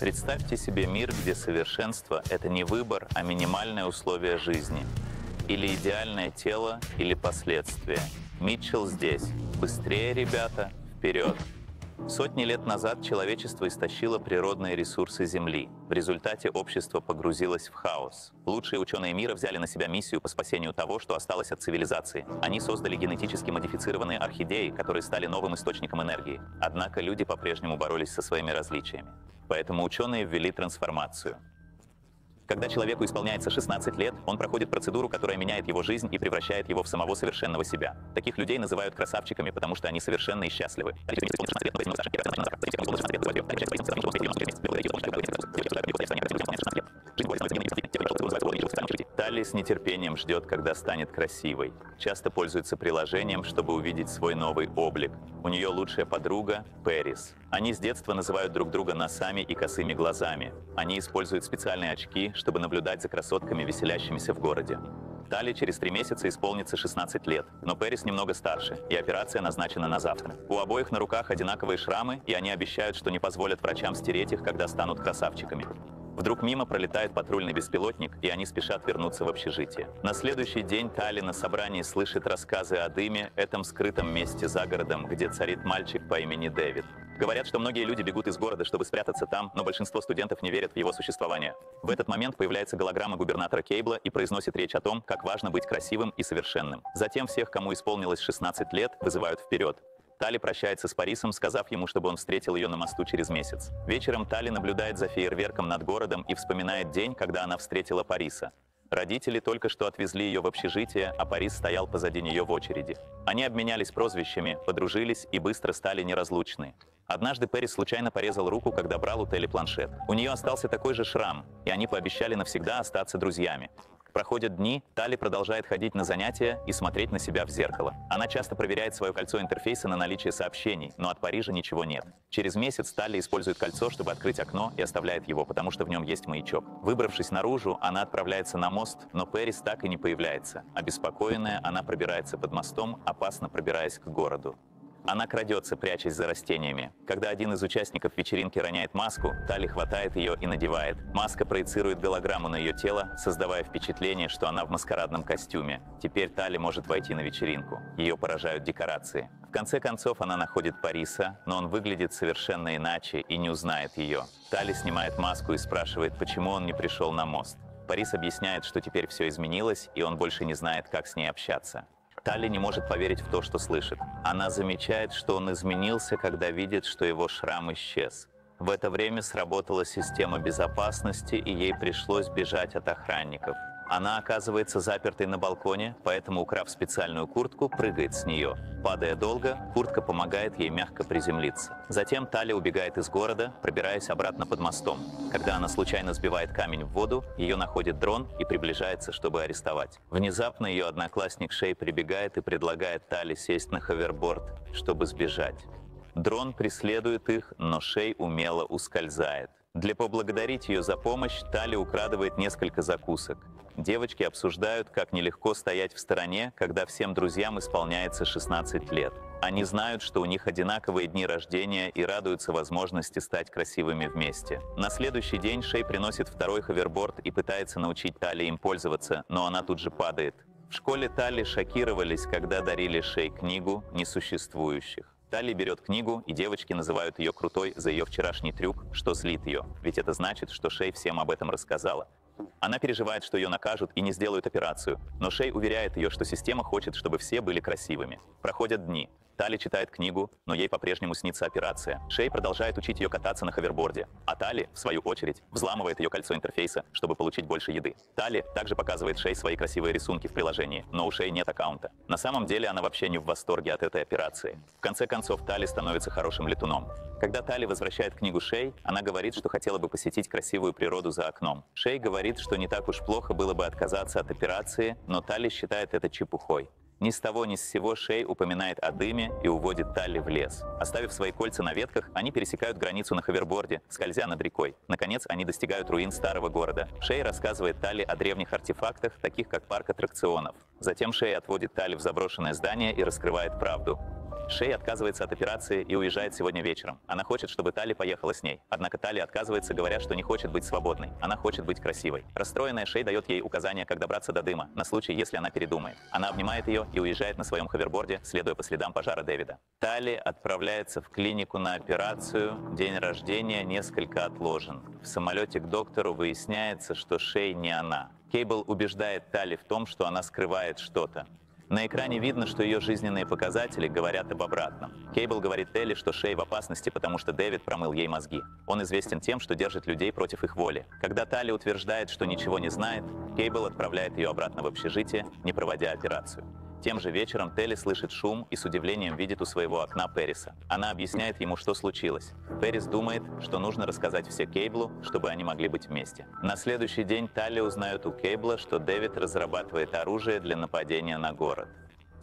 Представьте себе мир, где совершенство — это не выбор, а минимальное условие жизни. Или идеальное тело, или последствия. Митчелл здесь. Быстрее, ребята, вперед! Сотни лет назад человечество истощило природные ресурсы Земли. В результате общество погрузилось в хаос. Лучшие ученые мира взяли на себя миссию по спасению того, что осталось от цивилизации. Они создали генетически модифицированные орхидеи, которые стали новым источником энергии. Однако люди по-прежнему боролись со своими различиями. Поэтому ученые ввели трансформацию. Когда человеку исполняется 16 лет, он проходит процедуру, которая меняет его жизнь и превращает его в самого совершенного себя. Таких людей называют красавчиками, потому что они совершенны и счастливы. Талли с нетерпением ждет, когда станет красивой. Часто пользуется приложением, чтобы увидеть свой новый облик. У нее лучшая подруга — Пэрис. Они с детства называют друг друга носами и косыми глазами. Они используют специальные очки, чтобы наблюдать за красотками, веселящимися в городе. Талли через 3 месяца исполнится 16 лет, но Пэрис немного старше, и операция назначена на завтра. У обоих на руках одинаковые шрамы, и они обещают, что не позволят врачам стереть их, когда станут красавчиками. Вдруг мимо пролетает патрульный беспилотник, и они спешат вернуться в общежитие. На следующий день Талли на собрании слышит рассказы о дыме, этом скрытом месте за городом, где царит мальчик по имени Дэвид. Говорят, что многие люди бегут из города, чтобы спрятаться там, но большинство студентов не верят в его существование. В этот момент появляется голограмма губернатора Кейбла и произносит речь о том, как важно быть красивым и совершенным. Затем всех, кому исполнилось 16 лет, вызывают вперед. Талли прощается с Парисом, сказав ему, чтобы он встретил ее на мосту через месяц. Вечером Талли наблюдает за фейерверком над городом и вспоминает день, когда она встретила Париса. Родители только что отвезли ее в общежитие, а Парис стоял позади нее в очереди. Они обменялись прозвищами, подружились и быстро стали неразлучны. Однажды Пэрис случайно порезал руку, когда брал у Талли планшет. У нее остался такой же шрам, и они пообещали навсегда остаться друзьями. Проходят дни, Талли продолжает ходить на занятия и смотреть на себя в зеркало. Она часто проверяет свое кольцо интерфейса на наличие сообщений, но от Парижа ничего нет. Через месяц Талли использует кольцо, чтобы открыть окно, и оставляет его, потому что в нем есть маячок. Выбравшись наружу, она отправляется на мост, но Пэрис так и не появляется. Обеспокоенная, она пробирается под мостом, опасно пробираясь к городу. Она крадется, прячась за растениями. Когда один из участников вечеринки роняет маску, Талли хватает ее и надевает. Маска проецирует голограмму на ее тело, создавая впечатление, что она в маскарадном костюме. Теперь Талли может войти на вечеринку. Ее поражают декорации. В конце концов, она находит Париса, но он выглядит совершенно иначе и не узнает ее. Талли снимает маску и спрашивает, почему он не пришел на мост. Парис объясняет, что теперь все изменилось, и он больше не знает, как с ней общаться. Талли не может поверить в то, что слышит. Она замечает, что он изменился, когда видит, что его шрам исчез. В это время сработала система безопасности, и ей пришлось бежать от охранников. Она оказывается запертой на балконе, поэтому, украв специальную куртку, прыгает с нее. Падая долго, куртка помогает ей мягко приземлиться. Затем Талли убегает из города, пробираясь обратно под мостом. Когда она случайно сбивает камень в воду, ее находит дрон и приближается, чтобы арестовать. Внезапно ее одноклассник Шей прибегает и предлагает Талли сесть на ховерборд, чтобы сбежать. Дрон преследует их, но Шей умело ускользает. Для поблагодарить ее за помощь, Талли украдывает несколько закусок. Девочки обсуждают, как нелегко стоять в стороне, когда всем друзьям исполняется 16 лет. Они знают, что у них одинаковые дни рождения и радуются возможности стать красивыми вместе. На следующий день Шей приносит второй ховерборд и пытается научить Талли им пользоваться, но она тут же падает. В школе Талли шокировались, когда дарили Шей книгу несуществующих. Талли берет книгу, и девочки называют ее крутой за ее вчерашний трюк, что злит ее, ведь это значит, что Шей всем об этом рассказала. Она переживает, что ее накажут и не сделают операцию, но Шей уверяет ее, что система хочет, чтобы все были красивыми. Проходят дни. Талли читает книгу, но ей по-прежнему снится операция. Шей продолжает учить ее кататься на ховерборде, а Талли, в свою очередь, взламывает ее кольцо интерфейса, чтобы получить больше еды. Талли также показывает Шей свои красивые рисунки в приложении, но у Шей нет аккаунта. На самом деле она вообще не в восторге от этой операции. В конце концов, Талли становится хорошим летуном. Когда Талли возвращает книгу Шей, она говорит, что хотела бы посетить красивую природу за окном. Шей говорит, что не так уж плохо было бы отказаться от операции, но Талли считает это чепухой. Ни с того ни с сего Шей упоминает о дыме и уводит Талли в лес. Оставив свои кольца на ветках, они пересекают границу на ховерборде, скользя над рекой. Наконец, они достигают руин старого города. Шей рассказывает Талли о древних артефактах, таких как парк аттракционов. Затем Шей отводит Талли в заброшенное здание и раскрывает правду. Шей отказывается от операции и уезжает сегодня вечером. Она хочет, чтобы Тали поехала с ней. Однако Тали отказывается, говоря, что не хочет быть свободной. Она хочет быть красивой. Расстроенная Шей дает ей указания, как добраться до дыма, на случай, если она передумает. Она обнимает ее и уезжает на своем ховерборде, следуя по следам пожара Дэвида. Тали отправляется в клинику на операцию. День рождения несколько отложен. В самолете к доктору выясняется, что Шей не она. Кейбл убеждает Тали в том, что она скрывает что-то. На экране видно, что ее жизненные показатели говорят об обратном. Кейбл говорит Телли, что Шей в опасности, потому что Дэвид промыл ей мозги. Он известен тем, что держит людей против их воли. Когда Тали утверждает, что ничего не знает, Кейбл отправляет ее обратно в общежитие, не проводя операцию. Тем же вечером Телли слышит шум и с удивлением видит у своего окна Перриса. Она объясняет ему, что случилось. Перрис думает, что нужно рассказать все Кейблу, чтобы они могли быть вместе. На следующий день Талли узнает у Кейбла, что Дэвид разрабатывает оружие для нападения на город.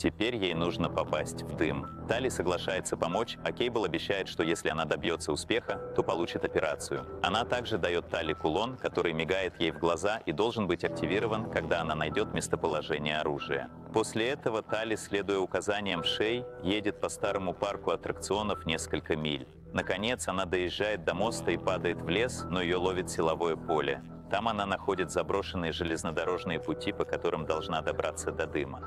Теперь ей нужно попасть в дым. Тали соглашается помочь, а Кейбл обещает, что если она добьется успеха, то получит операцию. Она также дает Тали кулон, который мигает ей в глаза и должен быть активирован, когда она найдет местоположение оружия. После этого Тали, следуя указаниям Шей, едет по старому парку аттракционов несколько миль. Наконец, она доезжает до моста и падает в лес, но ее ловит силовое поле. Там она находит заброшенные железнодорожные пути, по которым должна добраться до дыма.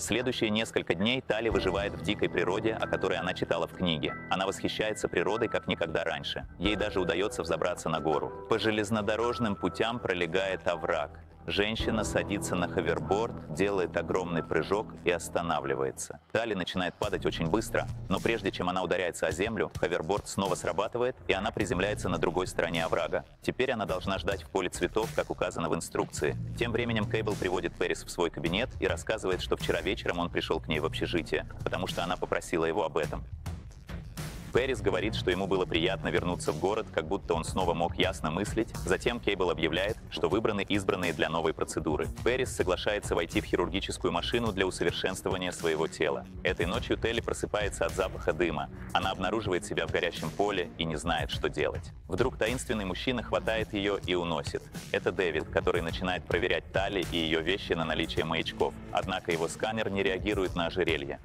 Следующие несколько дней Тали выживает в дикой природе, о которой она читала в книге. Она восхищается природой, как никогда раньше. Ей даже удается взобраться на гору. По железнодорожным путям пролегает овраг. Женщина садится на ховерборд, делает огромный прыжок и останавливается. Тали начинает падать очень быстро, но прежде чем она ударяется о землю, ховерборд снова срабатывает, и она приземляется на другой стороне оврага. Теперь она должна ждать в поле цветов, как указано в инструкции. Тем временем Кейбл приводит Перрис в свой кабинет и рассказывает, что вчера вечером он пришел к ней в общежитие, потому что она попросила его об этом. Перрис говорит, что ему было приятно вернуться в город, как будто он снова мог ясно мыслить. Затем Кейбл объявляет, что выбраны избранные для новой процедуры. Перрис соглашается войти в хирургическую машину для усовершенствования своего тела. Этой ночью Телли просыпается от запаха дыма. Она обнаруживает себя в горящем поле и не знает, что делать. Вдруг таинственный мужчина хватает ее и уносит. Это Дэвид, который начинает проверять Талли и ее вещи на наличие маячков. Однако его сканер не реагирует на ожерелье.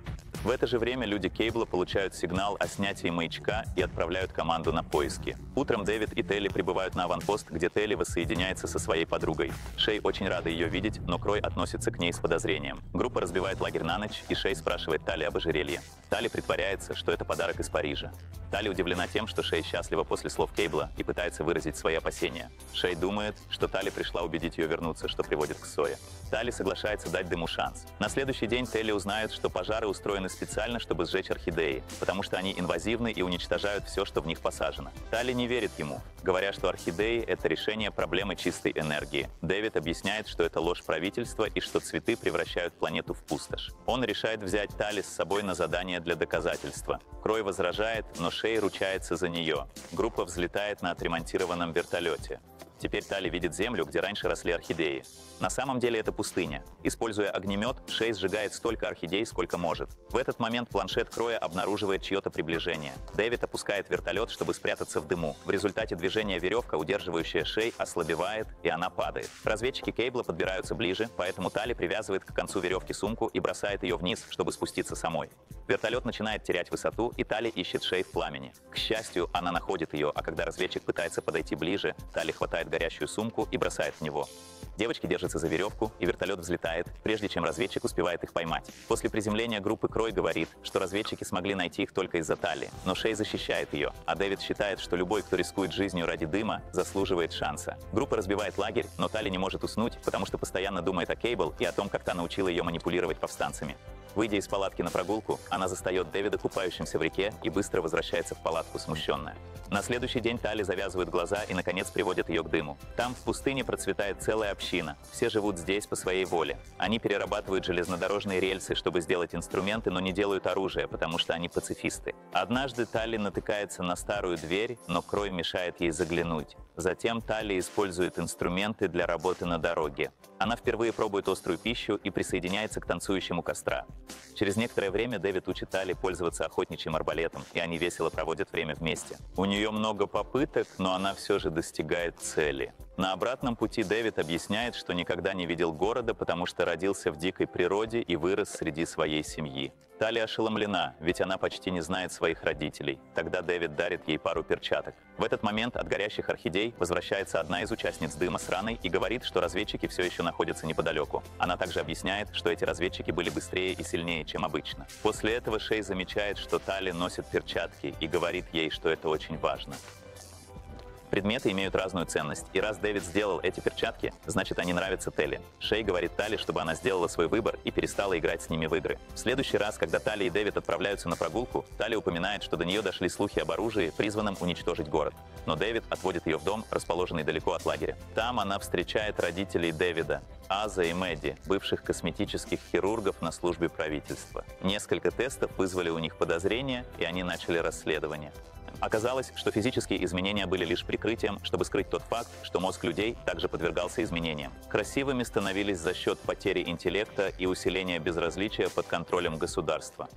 В это же время люди Кейбла получают сигнал о снятии маячка и отправляют команду на поиски. Утром Дэвид и Телли прибывают на аванпост, где Телли воссоединяется со своей подругой. Шей очень рада ее видеть, но Крой относится к ней с подозрением. Группа разбивает лагерь на ночь, и Шей спрашивает Талли об ожерелье. Талли притворяется, что это подарок из Парижа. Талли удивлена тем, что Шей счастлива после слов Кейбла и пытается выразить свои опасения. Шей думает, что Талли пришла убедить ее вернуться, что приводит к ссоре. Талли соглашается дать дыму шанс. На следующий день Телли узнает, что пожары устроены специально, чтобы сжечь орхидеи, потому что они инвазивны и уничтожают все, что в них посажено. Талли не верит ему, говоря, что орхидеи — это решение проблемы чистой энергии. Дэвид объясняет, что это ложь правительства и что цветы превращают планету в пустошь. Он решает взять Талли с собой на задание для доказательства. Крой возражает, но Шей ручается за нее. Группа взлетает на отремонтированном вертолете. Теперь Талли видит землю, где раньше росли орхидеи. На самом деле это пустыня. Используя огнемет, Шей сжигает столько орхидей, сколько может. В этот момент планшет Кроя обнаруживает чье-то приближение. Дэвид опускает вертолет, чтобы спрятаться в дыму. В результате движения веревка, удерживающая Шей, ослабевает, и она падает. Разведчики Кейбла подбираются ближе, поэтому Талли привязывает к концу веревки сумку и бросает ее вниз, чтобы спуститься самой. Вертолет начинает терять высоту, и Талли ищет Шей в пламени. К счастью, она находит ее, а когда разведчик пытается подойти ближе, Талли хватает горящую сумку и бросает в него. Девочки держатся за веревку, и вертолет взлетает, прежде чем разведчик успевает их поймать. После приземления группы Крой говорит, что разведчики смогли найти их только из-за Талли, но Шей защищает ее, а Дэвид считает, что любой, кто рискует жизнью ради дыма, заслуживает шанса. Группа разбивает лагерь, но Талли не может уснуть, потому что постоянно думает о Кейбл и о том, как та научила ее манипулировать повстанцами. Выйдя из палатки на прогулку, она застает Дэвида купающимся в реке и быстро возвращается в палатку смущенная. На следующий день Талли завязывает глаза и, наконец, приводит ее к дыму. Там, в пустыне, процветает целая община. Все живут здесь по своей воле. Они перерабатывают железнодорожные рельсы, чтобы сделать инструменты, но не делают оружие, потому что они пацифисты. Однажды Талли натыкается на старую дверь, но Крой мешает ей заглянуть. Затем Талли использует инструменты для работы на дороге. Она впервые пробует острую пищу и присоединяется к танцующему костра. Через некоторое время Дэвид учит Талли пользоваться охотничьим арбалетом, и они весело проводят время вместе. У нее много попыток, но она все же достигает цели. На обратном пути Дэвид объясняет, что никогда не видел города, потому что родился в дикой природе и вырос среди своей семьи. Тали ошеломлена, ведь она почти не знает своих родителей. Тогда Дэвид дарит ей пару перчаток. В этот момент от горящих орхидей возвращается одна из участниц дыма с раной и говорит, что разведчики все еще находятся неподалеку. Она также объясняет, что эти разведчики были быстрее и сильнее, чем обычно. После этого Шей замечает, что Тали носит перчатки и говорит ей, что это очень важно. Предметы имеют разную ценность, и раз Дэвид сделал эти перчатки, значит, они нравятся Телли. Шей говорит Тали, чтобы она сделала свой выбор и перестала играть с ними в игры. В следующий раз, когда Тали и Дэвид отправляются на прогулку, Тали упоминает, что до нее дошли слухи об оружии, призванном уничтожить город. Но Дэвид отводит ее в дом, расположенный далеко от лагеря. Там она встречает родителей Дэвида, Аза и Мэдди, бывших косметических хирургов на службе правительства. Несколько тестов вызвали у них подозрения, и они начали расследование. Оказалось, что физические изменения были лишь прикрытием, чтобы скрыть тот факт, что мозг людей также подвергался изменениям. Красивыми становились за счет потери интеллекта и усиления безразличия под контролем государства.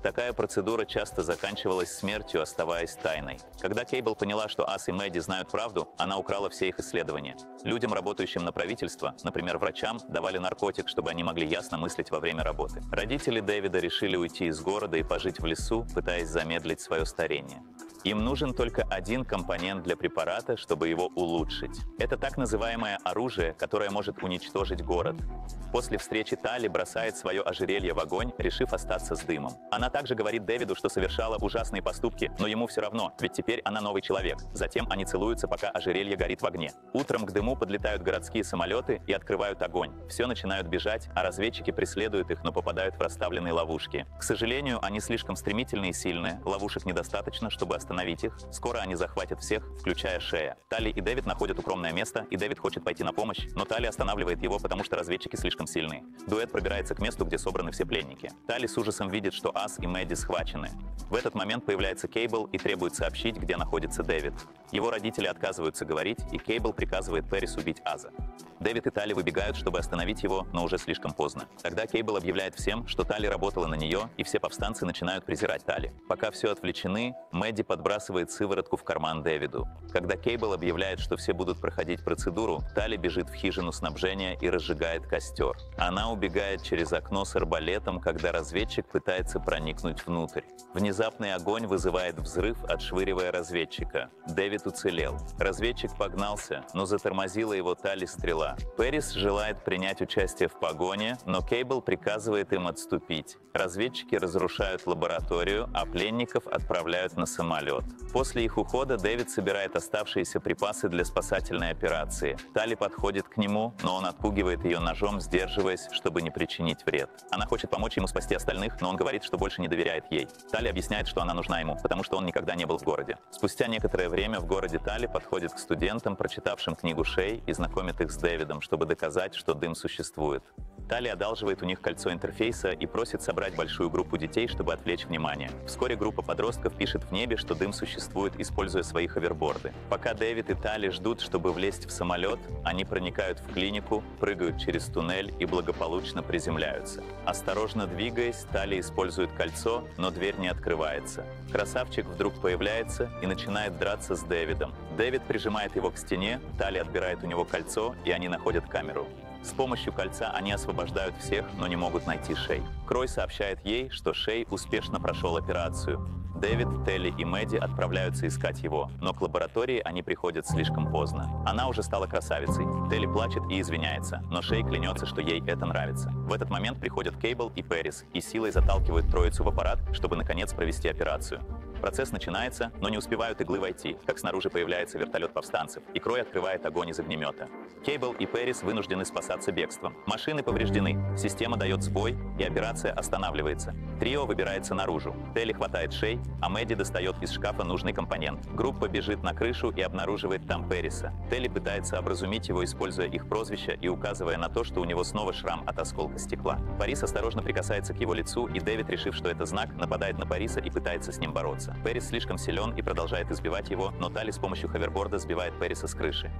Такая процедура часто заканчивалась смертью, оставаясь тайной. Когда Кейбл поняла, что Ас и Мэдди знают правду, она украла все их исследования. Людям, работающим на правительство, например, врачам, давали наркотик, чтобы они могли ясно мыслить во время работы. Родители Дэвида решили уйти из города и пожить в лесу, пытаясь замедлить свое старение. Им нужен только один компонент для препарата, чтобы его улучшить. Это так называемое оружие, которое может уничтожить город. После встречи Тали бросает свое ожерелье в огонь, решив остаться с дымом. Она также говорит Дэвиду, что совершала ужасные поступки, но ему все равно, ведь теперь она новый человек. Затем они целуются, пока ожерелье горит в огне. Утром к дыму подлетают городские самолеты и открывают огонь. Все начинают бежать, а разведчики преследуют их, но попадают в расставленные ловушки. К сожалению, они слишком стремительные и сильные, ловушек недостаточно, чтобы остановить их. Скоро они захватят всех, включая Шея. Тали и Дэвид находят укромное место, и Дэвид хочет пойти на помощь, но Тали останавливает его, потому что разведчики слишком сильные. Дуэт пробирается к месту, где собраны все пленники. Тали с ужасом видит, что Ас и Мэдди схвачены. В этот момент появляется Кейбл и требует сообщить, где находится Дэвид. Его родители отказываются говорить, и Кейбл приказывает Пэрис убить Аза. Дэвид и Тали выбегают, чтобы остановить его, но уже слишком поздно. Тогда Кейбл объявляет всем, что Тали работала на нее, и все повстанцы начинают презирать Тали. Пока все отвлечены, Мэдди подбрасывает сыворотку в карман Дэвиду. Когда Кейбл объявляет, что все будут проходить процедуру, Тали бежит в хижину снабжения и разжигает костер. Она убегает через окно с арбалетом, когда разведчик пытается проникнуть внутрь. Внезапный огонь вызывает взрыв, отшвыривая разведчика. Дэвид уцелел. Разведчик погнался, но затормозила его Тали стрела. Пэрис желает принять участие в погоне, но Кейбл приказывает им отступить. Разведчики разрушают лабораторию, а пленников отправляют на самолет. После их ухода Дэвид собирает оставшиеся припасы для спасательной операции. Тали подходит к нему, но он отпугивает ее ножом, сдерживаясь, чтобы не причинить вред. Она хочет помочь ему спасти остальных, но он говорит, что больше не доверяет ей. Тали объясняет, что она нужна ему, потому что он никогда не был в городе. Спустя некоторое время в городе Тали подходит к студентам, прочитавшим книгу Шей, и знакомит их с Дэвидом, чтобы доказать, что дым существует. Тали одалживает у них кольцо интерфейса и просит собрать большую группу детей, чтобы отвлечь внимание. Вскоре группа подростков пишет в небе, что дым существует, используя свои ховерборды. Пока Дэвид и Тали ждут, чтобы влезть в самолет, они проникают в клинику, прыгают через туннель и благополучно приземляются. Осторожно двигаясь, Тали использует кольцо, но дверь не открывается. Красавчик вдруг появляется и начинает драться с Дэвидом. Дэвид прижимает его к стене, Тали отбирает у него кольцо, и они находят камеру. С помощью кольца они освобождают всех, но не могут найти Шей. Крой сообщает ей, что Шей успешно прошел операцию. Дэвид, Телли и Мэдди отправляются искать его, но к лаборатории они приходят слишком поздно. Она уже стала красавицей. Телли плачет и извиняется, но Шей клянется, что ей это нравится. В этот момент приходят Кейбл и Пэрис и силой заталкивают троицу в аппарат, чтобы наконец провести операцию. Процесс начинается, но не успевают иглы войти, как снаружи появляется вертолет повстанцев, и Крой открывает огонь из огнемета. Кейбл и Пэрис вынуждены спасаться бегством. Машины повреждены, система дает сбой, и операция останавливается. Трио выбирается наружу. Телли хватает Шей, а Мэдди достает из шкафа нужный компонент. Группа бежит на крышу и обнаруживает там Пэриса. Телли пытается образумить его, используя их прозвища и указывая на то, что у него снова шрам от осколка стекла. Пэрис осторожно прикасается к его лицу, и Дэвид, решив, что это знак, нападает на Пэриса и пытается с ним бороться. Пэрис слишком силен и продолжает избивать его, но Тали с помощью ховерборда сбивает Пэриса с крыши.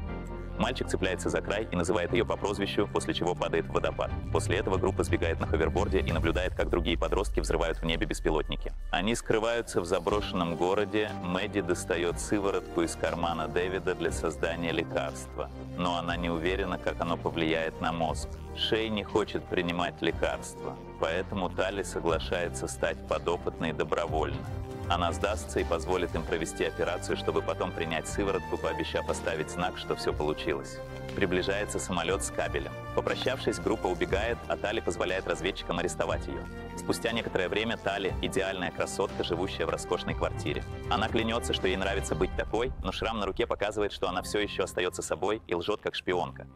Мальчик цепляется за край и называет ее по прозвищу, после чего падает в водопад. После этого группа сбегает на ховерборде и наблюдает, как другие подростки взрывают в небе беспилотники. Они скрываются в заброшенном городе. Мэдди достает сыворотку из кармана Дэвида для создания лекарства. Но она не уверена, как оно повлияет на мозг. Шей не хочет принимать лекарства, поэтому Тали соглашается стать подопытной добровольно. Она сдастся и позволит им провести операцию, чтобы потом принять сыворотку, пообещав оставить знак, что все получилось. Приближается самолет с кабелем. Попрощавшись, группа убегает, а Тали позволяет разведчикам арестовать ее. Спустя некоторое время Тали – идеальная красотка, живущая в роскошной квартире. Она клянется, что ей нравится быть такой, но шрам на руке показывает, что она все еще остается собой и лжет как шпионка.